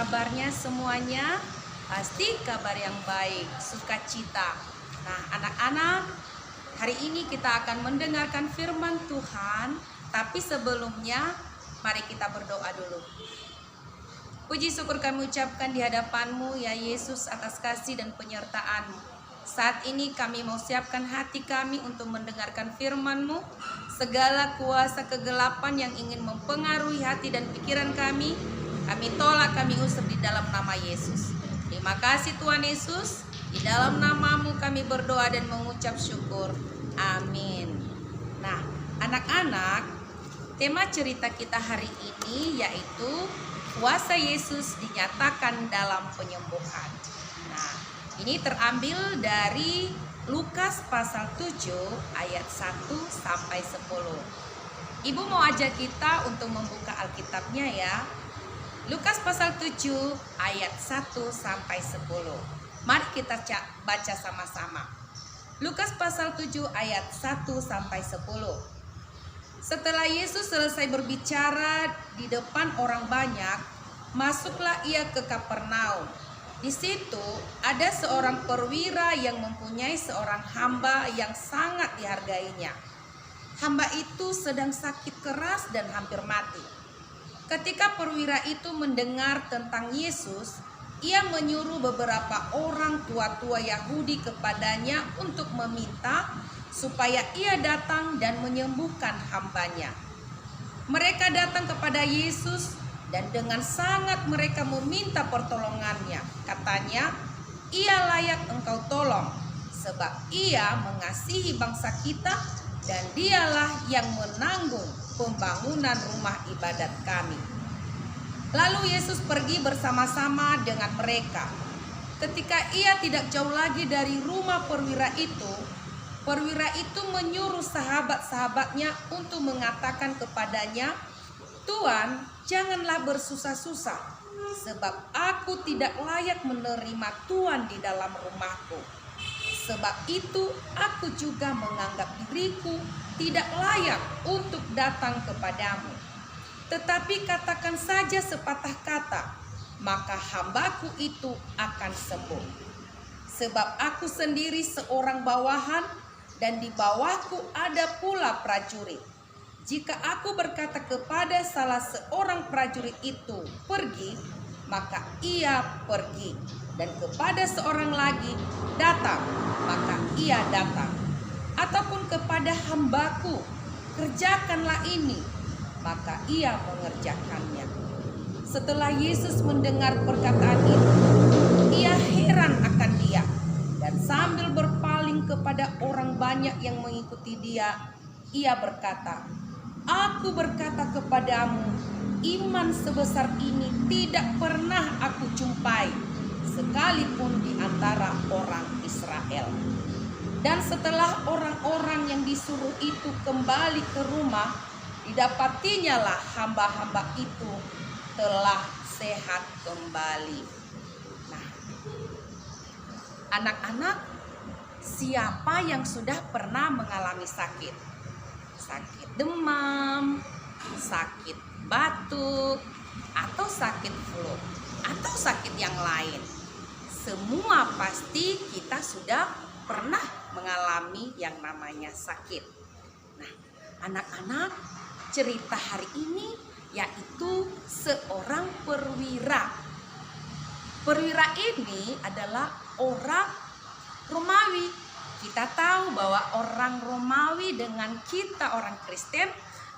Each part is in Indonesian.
kabarnya semuanya? Pasti kabar yang baik, sukacita. Nah, anak-anak, hari ini kita akan mendengarkan firman Tuhan. Tapi sebelumnya, mari kita berdoa dulu. Puji syukur kami ucapkan di hadapan-Mu ya Yesus atas kasih dan penyertaan-Mu. Saat ini kami mau siapkan hati kami untuk mendengarkan firman-Mu. Segala kuasa kegelapan yang ingin mempengaruhi hati dan pikiran kami tolak, kami usir di dalam nama Yesus. Terima kasih Tuhan Yesus. Di dalam nama-Mu kami berdoa dan mengucap syukur. Amin. Nah, anak-anak, tema cerita kita hari ini yaitu kuasa Yesus dinyatakan dalam penyembuhan. Nah, ini terambil dari Lukas pasal 7 ayat 1 sampai 10. Ibu mau ajak kita untuk membuka Alkitabnya ya. Lukas pasal 7 ayat 1 sampai 10. Mari kita baca sama-sama. Lukas pasal 7 ayat 1 sampai 10. Setelah Yesus selesai berbicara di depan orang banyak, masuklah ia ke Kapernaum. Di situ ada seorang perwira yang mempunyai seorang hamba yang sangat dihargainya. Hamba itu sedang sakit keras dan hampir mati. Ketika perwira itu mendengar tentang Yesus, ia menyuruh beberapa orang tua-tua Yahudi kepadanya untuk meminta supaya ia datang dan menyembuhkan hambanya. Mereka datang kepada Yesus dan dengan sangat mereka meminta pertolongannya. Katanya, ia layak engkau tolong sebab ia mengasihi bangsa kita dan dialah yang menanggung pembangunan rumah ibadat kami. Lalu Yesus pergi bersama-sama dengan mereka. Ketika ia tidak jauh lagi dari rumah perwira itu menyuruh sahabat-sahabatnya untuk mengatakan kepadanya, "Tuan, janganlah bersusah-susah, sebab aku tidak layak menerima Tuan di dalam rumahku. Sebab itu aku juga menganggap diriku tidak layak untuk datang kepadamu. Tetapi katakan saja sepatah kata, maka hambaku itu akan sembuh. Sebab aku sendiri seorang bawahan dan di bawahku ada pula prajurit. Jika aku berkata kepada salah seorang prajurit itu, pergi, maka ia pergi. Dan kepada seorang lagi, datang, maka ia datang. Ataupun kepada hambaku, kerjakanlah ini, maka ia mengerjakannya." Setelah Yesus mendengar perkataan itu, ia heran akan dia. Dan sambil berpaling kepada orang banyak yang mengikuti dia, ia berkata, "Aku berkata kepadamu, iman sebesar ini tidak pernah aku jumpai, sekalipun di antara orang Israel." Dan setelah orang-orang yang disuruh itu kembali ke rumah, didapatinya lah hamba-hamba itu telah sehat kembali. Nah, anak-anak, siapa yang sudah pernah mengalami sakit? Sakit demam, sakit batuk, atau sakit flu, atau sakit yang lain. Semua pasti kita sudah pernah mengalami yang namanya sakit. Nah, anak-anak, cerita hari ini yaitu seorang perwira. Perwira ini adalah orang Romawi. Kita tahu bahwa orang Romawi dengan kita orang Kristen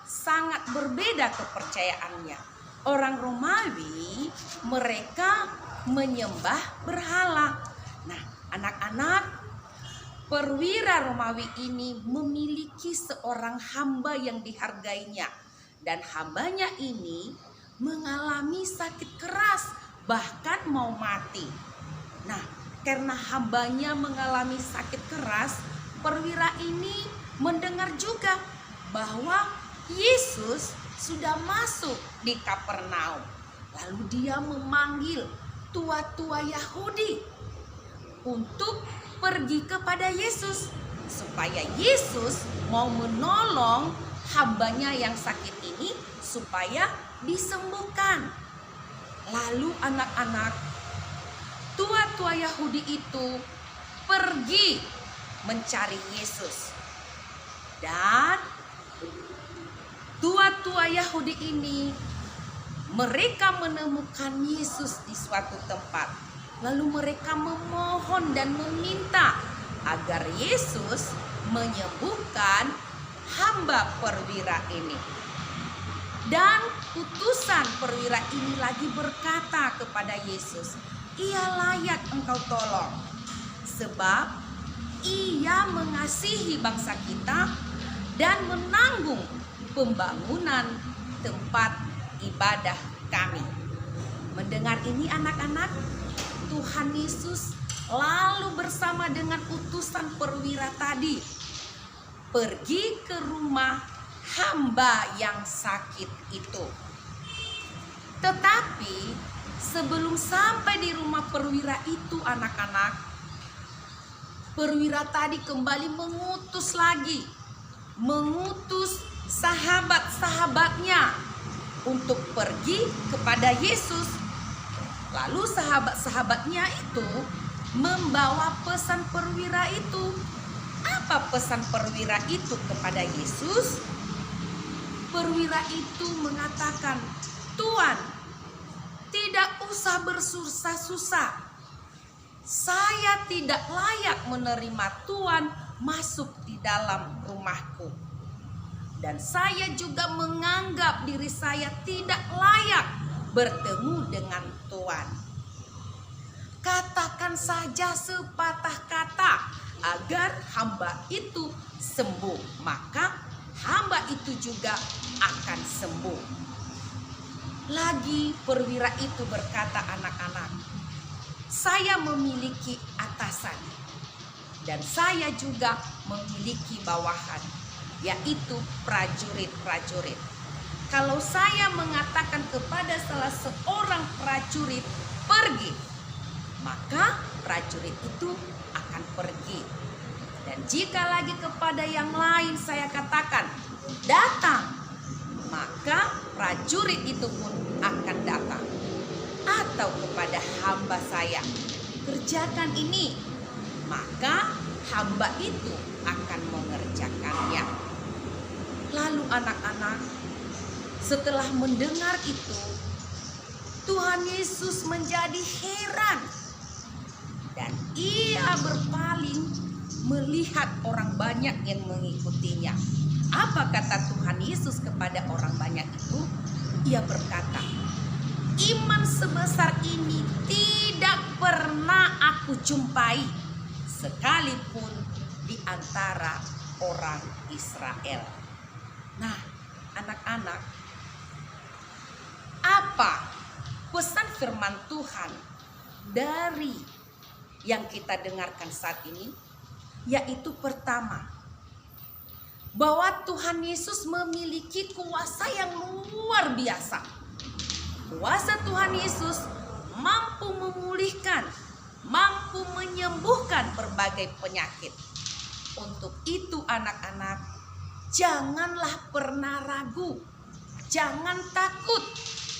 sangat berbeda kepercayaannya. Orang Romawi mereka menyembah berhala. Nah, anak-anak, perwira Romawi ini memiliki seorang hamba yang dihargainya. Dan hambanya ini mengalami sakit keras, bahkan mau mati. Nah, karena hambanya mengalami sakit keras, perwira ini mendengar juga bahwa Yesus sudah masuk di Kapernaum. Lalu dia memanggil tua-tua Yahudi untuk pergi kepada Yesus supaya Yesus mau menolong hambanya yang sakit ini supaya disembuhkan. Lalu anak-anak, tua-tua Yahudi itu pergi mencari Yesus. Dan tua-tua Yahudi ini, mereka menemukan Yesus di suatu tempat. Lalu mereka memohon dan meminta agar Yesus menyembuhkan hamba perwira ini. Dan utusan perwira ini lagi berkata kepada Yesus, "Ia layak engkau tolong, sebab ia mengasihi bangsa kita dan menanggung pembangunan tempat ibadah kami." Mendengar ini anak-anak, Tuhan Yesus lalu bersama dengan utusan perwira tadi pergi ke rumah hamba yang sakit itu. Tetapi sebelum sampai di rumah perwira itu anak-anak, perwira tadi kembali mengutus sahabat-sahabatnya untuk pergi kepada Yesus. Lalu sahabat-sahabatnya itu membawa pesan perwira itu. Apa pesan perwira itu kepada Yesus? Perwira itu mengatakan, "Tuan, tidak usah bersusah-susah. Saya tidak layak menerima Tuan masuk di dalam rumahku. Dan saya juga menganggap diri saya tidak layak bertemu dengan Tuan. Katakan saja sepatah kata agar hamba itu sembuh, maka hamba itu juga akan sembuh." Lagi perwira itu berkata, "Anak-anak, saya memiliki atasan dan saya juga memiliki bawahan, yaitu prajurit-prajurit. Kalau saya mengatakan kepada salah seorang prajurit pergi, maka prajurit itu akan pergi. Dan jika lagi kepada yang lain saya katakan datang, maka prajurit itu pun akan datang. Atau kepada hamba saya, kerjakan ini, maka hamba itu akan mengerjakannya." Lalu anak-anak, setelah mendengar itu, Tuhan Yesus menjadi heran. Dan ia berpaling melihat orang banyak yang mengikutinya. Apa kata Tuhan Yesus kepada orang banyak itu? Ia berkata, "Iman sebesar ini tidak pernah aku jumpai sekalipun di antara orang Israel." Nah, anak-anak, apa pesan firman Tuhan dari yang kita dengarkan saat ini? Yaitu pertama, bahwa Tuhan Yesus memiliki kuasa yang luar biasa. Kuasa Tuhan Yesus mampu memulihkan, mampu menyembuhkan berbagai penyakit. Untuk itu anak-anak, janganlah pernah ragu, jangan takut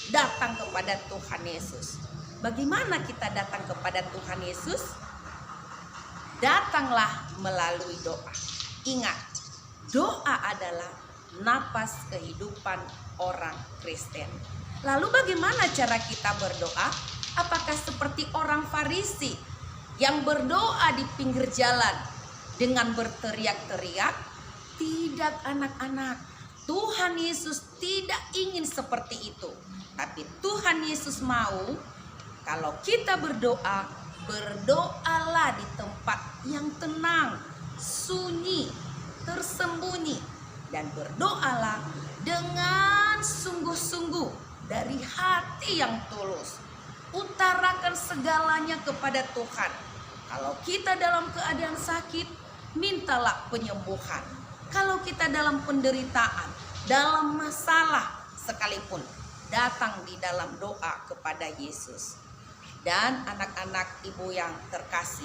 datang kepada Tuhan Yesus. Bagaimana kita datang kepada Tuhan Yesus? Datanglah melalui doa. Ingat, doa adalah napas kehidupan orang Kristen. Lalu bagaimana cara kita berdoa? Apakah seperti orang Farisi yang berdoa di pinggir jalan dengan berteriak-teriak? Tidak anak-anak, Tuhan Yesus tidak ingin seperti itu. Tapi Tuhan Yesus mau kalau kita berdoa, berdoalah di tempat yang tenang, sunyi, tersembunyi, dan berdoalah dengan sungguh-sungguh dari hati yang tulus. Utarakan segalanya kepada Tuhan. Kalau kita dalam keadaan sakit, mintalah penyembuhan. Kalau kita dalam penderitaan, dalam masalah sekalipun, datang di dalam doa kepada Yesus. Dan anak-anak ibu yang terkasih,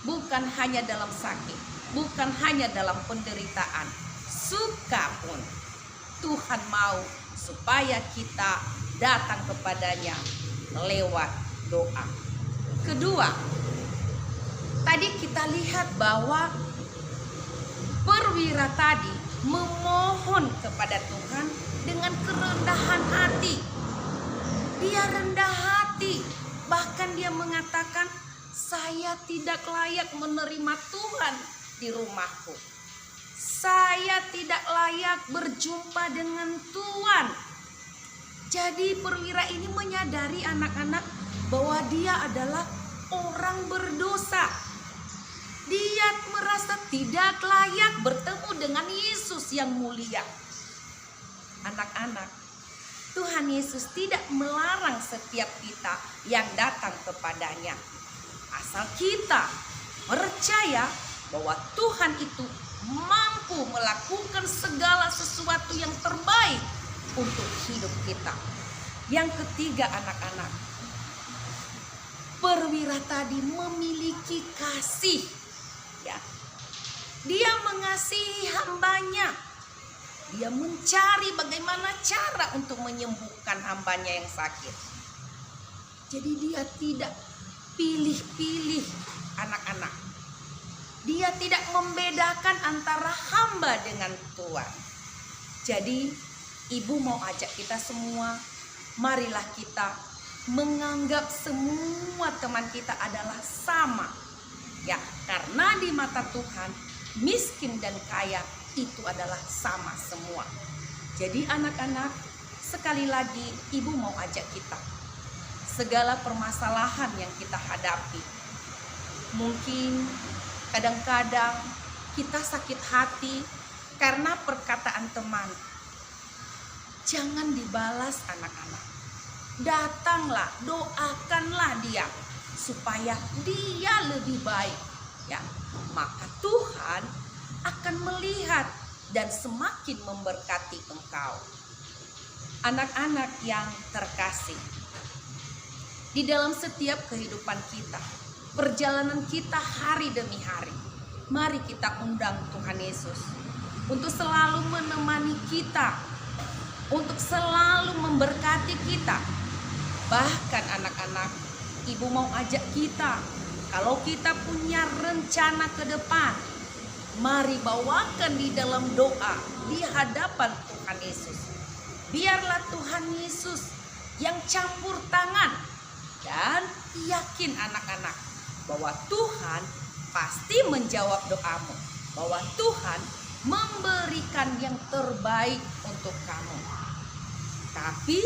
bukan hanya dalam sakit, bukan hanya dalam penderitaan, suka pun Tuhan mau supaya kita datang kepadanya lewat doa. Kedua, tadi kita lihat bahwa perwira tadi memohon kepada Tuhan dengan kerendahan hati. Dia rendah hati, bahkan dia mengatakan, saya tidak layak menerima Tuhan di rumahku. Saya tidak layak berjumpa dengan Tuhan. Jadi perwira ini menyadari anak-anak bahwa dia adalah orang berdosa. Dia merasa tidak layak bertemu dengan Yesus yang mulia. Anak-anak, Tuhan Yesus tidak melarang setiap kita yang datang kepadanya. Asal kita percaya bahwa Tuhan itu mampu melakukan segala sesuatu yang terbaik untuk hidup kita. Yang ketiga, anak-anak, perwira tadi memiliki kasih. Ya, dia mengasihi hambanya. Dia mencari bagaimana cara untuk menyembuhkan hambanya yang sakit. Jadi dia tidak pilih-pilih anak-anak. Dia tidak membedakan antara hamba dengan Tuhan. Jadi ibu mau ajak kita semua, marilah kita menganggap semua teman kita adalah sama. Ya, karena di mata Tuhan miskin dan kaya itu adalah sama semua. Jadi anak-anak, sekali lagi ibu mau ajak kita, segala permasalahan yang kita hadapi, mungkin kadang-kadang kita sakit hati karena perkataan teman. Jangan dibalas anak-anak. Datanglah, doakanlah dia supaya dia lebih baik. Ya, maka Tuhan akan melihat dan semakin memberkati engkau. Anak-anak yang terkasih, di dalam setiap kehidupan kita, perjalanan kita hari demi hari, mari kita undang Tuhan Yesus untuk selalu menemani kita, untuk selalu memberkati kita. Bahkan anak-anak, ibu mau ajak kita, kalau kita punya rencana ke depan, mari bawakan di dalam doa di hadapan Tuhan Yesus. Biarlah Tuhan Yesus yang campur tangan, dan yakin anak-anak bahwa Tuhan pasti menjawab doamu, bahwa Tuhan memberikan yang terbaik untuk kamu. Tapi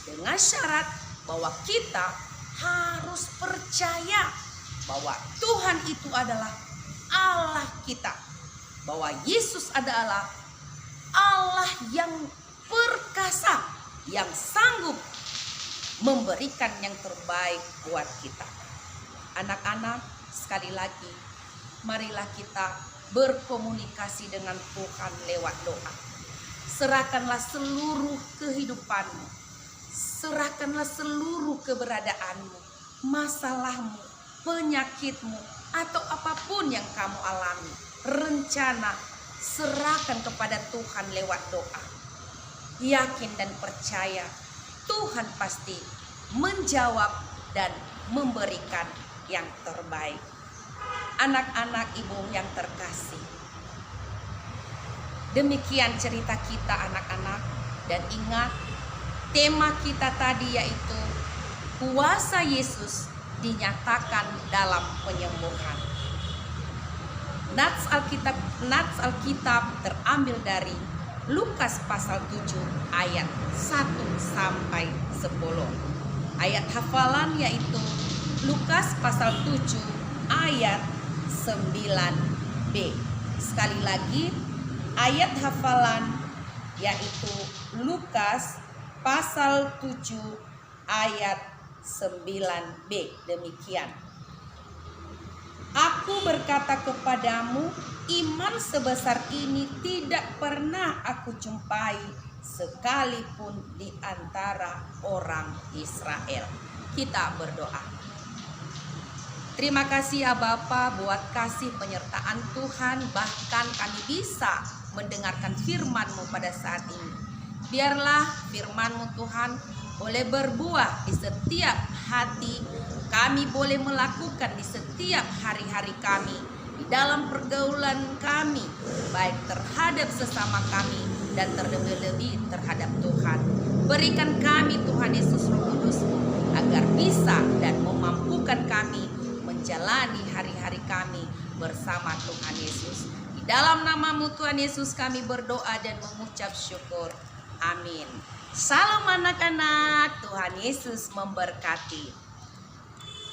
dengan syarat bahwa kita harus percaya bahwa Tuhan itu adalah Allah kita, bahwa Yesus adalah Allah yang perkasa, yang sanggup memberikan yang terbaik buat kita. Anak-anak, sekali lagi, marilah kita berkomunikasi dengan Tuhan lewat doa. Serahkanlah seluruh kehidupanmu, serahkanlah seluruh keberadaanmu, masalahmu, penyakitmu, atau apapun yang kamu alami, rencana, serahkan kepada Tuhan lewat doa. Yakin dan percaya Tuhan pasti menjawab dan memberikan yang terbaik. Anak-anak ibu yang terkasih, demikian cerita kita anak-anak. Dan ingat, tema kita tadi yaitu kuasa Yesus dinyatakan dalam penyembuhan. Nats Alkitab terambil dari Lukas pasal 7 ayat 1 sampai 10. Ayat hafalan yaitu Lukas pasal 7 ayat 9b. Sekali lagi, ayat hafalan yaitu Lukas pasal 7 ayat 9b. Demikian. Aku berkata kepadamu, iman sebesar ini tidak pernah aku jumpai sekalipun di antara orang Israel. Kita berdoa. Terima kasih ya Bapa buat kasih penyertaan Tuhan, bahkan kami bisa mendengarkan firman-Mu pada saat ini. Biarlah firman-Mu Tuhan boleh berbuah di setiap hati kami, boleh melakukan di setiap hari-hari kami, di dalam pergaulan kami, baik terhadap sesama kami dan terlebih-lebih terhadap Tuhan. Berikan kami Tuhan Yesus Roh Kudus-Mu agar bisa dan memampukan kami menjalani hari-hari kami bersama Tuhan Yesus. Di dalam nama-Mu Tuhan Yesus kami berdoa dan mengucap syukur. Amin. Salam anak-anak, Tuhan Yesus memberkati.